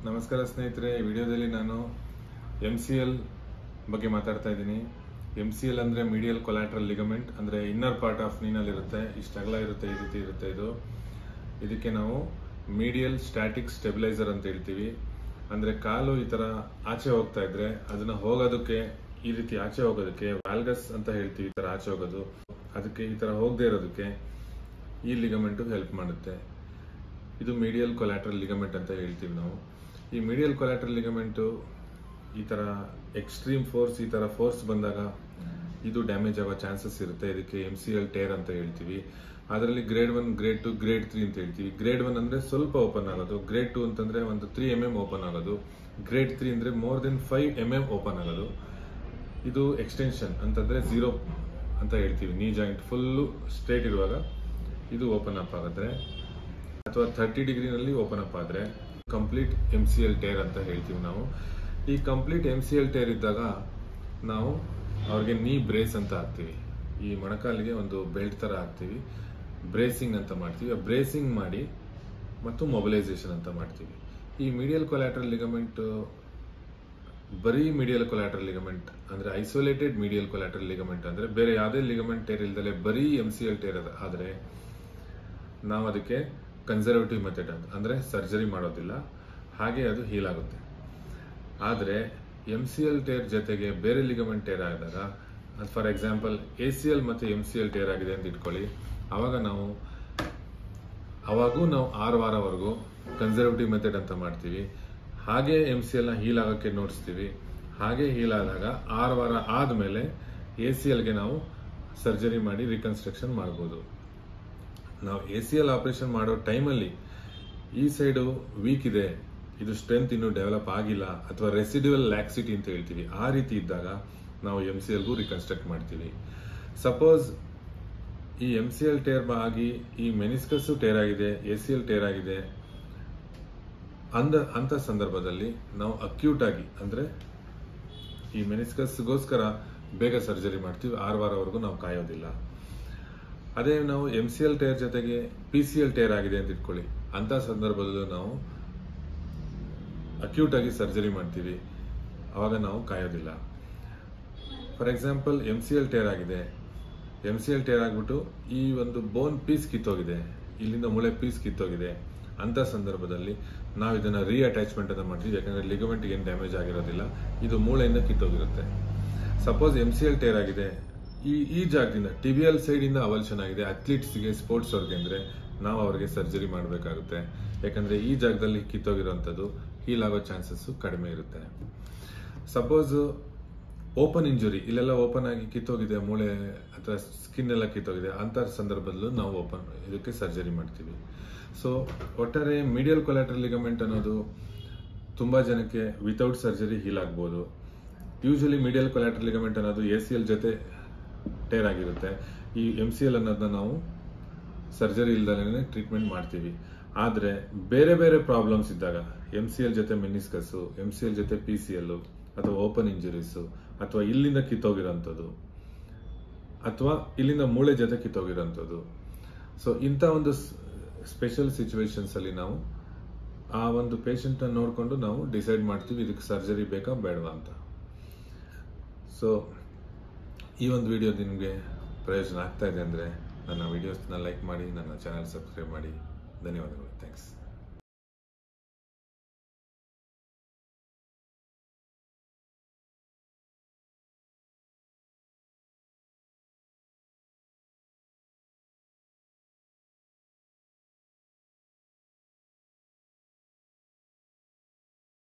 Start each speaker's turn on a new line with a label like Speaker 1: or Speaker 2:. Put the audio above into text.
Speaker 1: ನಮಸ್ಕಾರ ಸ್ನೇಹಿತರೆ, ಈ ವಿಡಿಯೋದಲ್ಲಿ ನಾನು MCL ಬಗ್ಗೆ ಮಾತಾಡ್ತಾ ಇದ್ದೀನಿ. MCL ಅಂದ್ರೆ ಮೀಡಿಯಲ್ ಕೊಲ್ಯಾಟ್ರಲ್ ಲಿಗಮೆಂಟ್, ಅಂದ್ರೆ ಇನ್ನರ್ ಪಾರ್ಟ್ ಆಫ್ ನೀನಲ್ಲಿ ಇರುತ್ತೆ, ಇಷ್ಟು ಅಗಲ ಇರುತ್ತೆ, ಈ ರೀತಿ ಇರುತ್ತೆ. ಇದಕ್ಕೆ ನಾವು ಮೀಡಿಯಲ್ ಸ್ಟ್ಯಾಟಿಕ್ ಸ್ಟೆಬಿಲೈಸರ್ ಅಂತ ಹೇಳ್ತೀವಿ. ಅಂದ್ರೆ ಕಾಲು ಈ ತರ ಆಚೆ ಹೋಗ್ತಾ ಇದ್ರೆ ಅದನ್ನ ಹೋಗೋದಕ್ಕೆ, ಈ ರೀತಿ ಆಚೆ ಹೋಗೋದಕ್ಕೆ ವ್ಯಾಲ್ಗಸ್ ಅಂತ ಹೇಳ್ತೀವಿ. ಈ ತರ ಆಚೆ ಹೋಗೋದು, ಅದಕ್ಕೆ ಈ ತರ ಹೋಗದೆ ಇರೋದಕ್ಕೆ ಈ ಲಿಗಮೆಂಟ್ ಹೆಲ್ಪ್ ಮಾಡುತ್ತೆ. ಇದು ಮೀಡಿಯಲ್ ಕೊಲ್ಯಾಟ್ರಲ್ ಲಿಗಮೆಂಟ್ ಅಂತ ಹೇಳ್ತೀವಿ ನಾವು. ಈ ಮೀಡಿಯಲ್ ಕೊಲ್ಯಾಟ್ರಲ್ ಲಿಗಮೆಂಟ್ ಈ ತರ ಎಕ್ಸ್ಟ್ರೀಮ್ ಫೋರ್ಸ್, ಈ ತರ ಫೋರ್ಸ್ ಬಂದಾಗ ಇದು ಡ್ಯಾಮೇಜ್ ಆಗೋ ಚಾನ್ಸಸ್ ಇರುತ್ತೆ. ಇದಕ್ಕೆ MCL ಟೇರ್ ಅಂತ ಹೇಳ್ತೀವಿ. ಅದರಲ್ಲಿ ಗ್ರೇಡ್ 1, ಗ್ರೇಡ್ 2, ಗ್ರೇಡ್ 3 ಅಂತ ಹೇಳ್ತೀವಿ. ಗ್ರೇಡ್ 1 ಅಂದ್ರೆ ಸ್ವಲ್ಪ ಓಪನ್ ಆಗೋದು, ಗ್ರೇಡ್ 2 ಅಂತಂದ್ರೆ ಒಂದು 3 mm ಓಪನ್ ಆಗೋದು, ಗ್ರೇಡ್ 3 ಅಂದ್ರೆ ಮೋರ್ ದೆನ್ 5 mm ಓಪನ್ ಆಗೋದು. ಇದು ಎಕ್ಸ್ಟೆನ್ಷನ್ ಅಂತಂದ್ರೆ 0 ಅಂತ ಹೇಳ್ತೀವಿ. ನೀ ಜಾಯಿಂಟ್ ಫುಲ್ಲು ಸ್ಟ್ರೇಟ್ ಇರುವಾಗ ಇದು ಓಪನ್ ಅಪ್ ಆಗುತ್ತೆ, ಅಥವಾ 30 ಡಿಗ್ರಿನಲ್ಲಿ ಓಪನ್ ಅಪ್ ಆದ್ರೆ ಕಂಪ್ಲೀಟ್ MCL ಟೇರ್ ಅಂತ ಹೇಳ್ತೀವಿ ನಾವು. ಈ ಕಂಪ್ಲೀಟ್ MCL ಟೇರ್ ಇದ್ದಾಗ ನಾವು ಅವ್ರಿಗೆ ನೀ ಬ್ರೇಸ್ ಅಂತ ಹಾಕ್ತೀವಿ. ಈ ಮೊಣಕಾಲಿಗೆ ಒಂದು ಬೆಲ್ಟ್ ತರ ಹಾಕ್ತೀವಿ, ಬ್ರೇಸಿಂಗ್ ಅಂತ ಮಾಡ್ತೀವಿ. ಬ್ರೇಸಿಂಗ್ ಮಾಡಿ ಮತ್ತು ಮೊಬಿಲೈಸೇಷನ್ ಅಂತ ಮಾಡ್ತೀವಿ. ಈ ಮೀಡಿಯಲ್ ಕೊಲ್ಯಾಟ್ರಲ್ ಲಿಗಮೆಂಟ್ ಬರೀ ಮೀಡಿಯಲ್ ಕೊಲ್ಯಾಟ್ರಲ್ ಲಿಗಮೆಂಟ್ ಅಂದ್ರೆ ಐಸೋಲೇಟೆಡ್ ಮೀಡಿಯಲ್ ಕೊಲ್ಯಾಟ್ರಲ್ ಲಿಗಮೆಂಟ್ ಅಂದ್ರೆ ಬೇರೆ ಯಾವುದೇ ಲಿಗಮೆಂಟ್ ಟೇರ್ ಇಲ್ದಲೆ ಬರೀ MCL ಟೇರ್ ಆದ್ರೆ ನಾವು ಅದಕ್ಕೆ ಕನ್ಸರ್ವೇಟಿವ್ ಮೆಥಡ್ ಅಂದ್ರೆ ಸರ್ಜರಿ ಮಾಡೋದಿಲ್ಲ, ಹಾಗೆ ಅದು ಹೀಲ್ ಆಗುತ್ತೆ. ಆದ್ರೆ MCL ಟೇರ್ ಜೊತೆಗೆ ಬೇರೆ ಲಿಗಮೆಂಟ್ ಟೇರ್ ಆದಾಗ, ಫಾರ್ ಎಕ್ಸಾಂಪಲ್ ACL ಮತ್ತೆ MCL ಟೇರ್ ಆಗಿದೆ ಅಂತ ಇಟ್ಕೊಳ್ಳಿ, ಅವಾಗೂ ನಾವು 6 ವಾರವರೆಗೂ ಕನ್ಸರ್ವೇಟಿವ್ ಮೆಥಡ್ ಅಂತ ಮಾಡ್ತೀವಿ. ಹಾಗೆ MCL ನ ಹೀಲ್ ಆಗೋಕ್ಕೆ ನೋಡಿಸ್ತೀವಿ. ಹಾಗೆ ಹೀಲ್ ಆದಾಗ 6 ವಾರ ಆದ್ಮೇಲೆ ACL ಗೆ ನಾವು ಸರ್ಜರಿ ಮಾಡಿ ರಿಕನ್ಸ್ಟ್ರಕ್ಷನ್ ಮಾಡಬಹುದು. ನಾವು ACL ಆಪರೇಷನ್ ಮಾಡೋ ಟೈಮಲ್ಲಿ ಈ ಸೈಡು ವೀಕ್ ಇದೆ, ಇದು ಸ್ಟ್ರೆಂತ್ ಇನ್ನೂ ಡೆವಲಪ್ ಆಗಿಲ್ಲ, ಅಥವಾ ರೆಸಿಡ್ಯುವಲ್ ಲ್ಯಾಕ್ಸಿಟಿ ಅಂತ ಹೇಳ್ತೀವಿ, ಆ ರೀತಿ ಇದ್ದಾಗ ನಾವು MCL ಗೂ ರಿಕನ್ಸ್ಟ್ರಕ್ಟ್ ಮಾಡ್ತೀವಿ. ಸಪೋಸ್ ಈ MCL ಟೇರ್ ಆಗಿ ಈ ಮೆನಿಸ್ಕಸ್ ಟೇರ್ ಆಗಿದೆ, ACL ಟೇರ್ ಆಗಿದೆ ಅಂತ ಸಂದರ್ಭದಲ್ಲಿ ನಾವು ಅಕ್ಯೂಟ್ ಆಗಿ ಅಂದ್ರೆ ಈ ಮೆನಿಸ್ಕಸ್ಗೋಸ್ಕರ ಬೇಗ ಸರ್ಜರಿ ಮಾಡ್ತೀವಿ. 6 ವಾರವರೆಗೂ ನಾವು ಕಾಯೋದಿಲ್ಲ. ಅದೇ ನಾವು MCL ಟೇರ್ ಜೊತೆಗೆ PCL ಟೇರ್ ಆಗಿದೆ ಅಂತ ಇಟ್ಕೊಳ್ಳಿ, ಅಂತ ಸಂದರ್ಭದಲ್ಲೂ ನಾವು ಅಕ್ಯೂಟ್ ಆಗಿ ಸರ್ಜರಿ ಮಾಡ್ತೀವಿ, ಅವಾಗ ನಾವು ಕಾಯೋದಿಲ್ಲ. ಫಾರ್ ಎಕ್ಸಾಂಪಲ್ MCL ಟೇರ್ ಆಗಿದೆ, MCL ಟೇರ್ ಆಗ್ಬಿಟ್ಟು ಈ ಒಂದು ಬೋನ್ ಪೀಸ್ ಕಿತ್ತೋಗಿದೆ, ಇಲ್ಲಿಂದ ಮೂಳೆ ಪೀಸ್ ಕಿತ್ತೋಗಿದೆ, ಅಂತ ಸಂದರ್ಭದಲ್ಲಿ ನಾವು ಇದನ್ನ ರೀಅಟ್ಯಾಚ್ಮೆಂಟ್ ಅಂತ ಮಾಡ್ತೀವಿ. ಯಾಕಂದ್ರೆ ಲಿಗಮೆಂಟ್ ಏನು ಡ್ಯಾಮೇಜ್ ಆಗಿರೋದಿಲ್ಲ, ಇದು ಮೂಳೆಯಿಂದ ಕಿತ್ತೋಗಿರುತ್ತೆ. ಸಪೋಸ್ MCL ಟೇರ್ ಆಗಿದೆ, ಈ ಜಾಗದಿಂದ ಟಿಬಿಯಲ್ ಸೈಡ್ ಇಂದ ಅವಲ್ಷನ್ ಆಗಿದೆ, ಅಥ್ಲೀಟ್ಸ್ಗೆ, ಸ್ಪೋರ್ಟ್ಸ್ ಅವ್ರಿಗೆ ಅಂದ್ರೆ ನಾವು ಅವ್ರಿಗೆ ಸರ್ಜರಿ ಮಾಡಬೇಕಾಗುತ್ತೆ. ಯಾಕಂದ್ರೆ ಈ ಜಾಗದಲ್ಲಿ ಕಿತ್ತೋಗಿರೋಂಥದ್ದು ಹೀಲ್ ಆಗೋ ಚಾನ್ಸಸ್ ಕಡಿಮೆ ಇರುತ್ತೆ. ಸಪೋಸ್ ಓಪನ್ ಇಂಜುರಿ, ಇಲ್ಲೆಲ್ಲ ಓಪನ್ ಆಗಿ ಕಿತ್ತೋಗಿದೆ ಮೂಳೆ ಅಥವಾ ಸ್ಕಿನ್ ಎಲ್ಲ ಕಿತ್ತೋಗಿದೆ, ಅಂತ ಸಂದರ್ಭದಲ್ಲೂ ನಾವು ಇದಕ್ಕೆ ಸರ್ಜರಿ ಮಾಡ್ತೀವಿ. ಸೊ ಒಟ್ಟಾರೆ ಮೀಡಿಯಲ್ ಕೊಲ್ಯಾಟ್ರಲ್ ಲಿಗಮೆಂಟ್ ಅನ್ನೋದು ತುಂಬಾ ಜನಕ್ಕೆ ವಿತೌಟ್ ಸರ್ಜರಿ ಹೀಲ್ ಆಗ್ಬೋದು. ಯೂಶಲಿ ಮೀಡಿಯಲ್ ಕೊಲ್ಯಾಟ್ರಲ್ ಲಿಗಮೆಂಟ್ ಅನ್ನೋದು ACL ಜೊತೆ ಟೇರ್ ಆಗಿರುತ್ತೆ. ಈ MCL ಅನ್ನೋದನ್ನ ನಾವು ಸರ್ಜರಿ ಇಲ್ದಲೇ ಟ್ರೀಟ್ಮೆಂಟ್ ಮಾಡ್ತೀವಿ. ಆದ್ರೆ ಬೇರೆ ಬೇರೆ ಪ್ರಾಬ್ಲಮ್ಸ್ ಇದ್ದಾಗ, MCL ಜೊತೆ ಮೆನಿಸ್ಕಸ್, MCL ಜೊತೆ PCL, ಅಥವಾ ಓಪನ್ ಇಂಜುರೀಸ್, ಅಥವಾ ಇಲ್ಲಿಂದ ಕಿತ್ತೋಗಿರೋಂಥದ್ದು, ಅಥವಾ ಇಲ್ಲಿಂದ ಮೂಳೆ ಜೊತೆ ಕಿತ್ತೋಗಿರೋಂಥದ್ದು, ಸೊ ಇಂಥ ಒಂದು ಸ್ಪೆಷಲ್ ಸಿಚುವೇಶನ್ಸ್ ಅಲ್ಲಿ ನಾವು ಆ ಒಂದು ಪೇಷಂಟ್ ಅನ್ನು ನೋಡ್ಕೊಂಡು ನಾವು ಡಿಸೈಡ್ ಮಾಡ್ತೀವಿ ಇದಕ್ಕೆ ಸರ್ಜರಿ ಬೇಕಾ ಬೇಡವಾ ಅಂತ. ಸೊ ಈ ಒಂದು ವಿಡಿಯೋ ನಿಮಗೆ ಪ್ರಯೋಜನ ಆಗ್ತಾ ಇದೆ ಅಂದರೆ ನನ್ನ ವಿಡಿಯೋಸ್ನ ಲೈಕ್ ಮಾಡಿ, ನನ್ನ ಚಾನಲ್ ಸಬ್ಸ್ಕ್ರೈಬ್ ಮಾಡಿ. ಧನ್ಯವಾದಗಳು. ಥ್ಯಾಂಕ್ಸ್.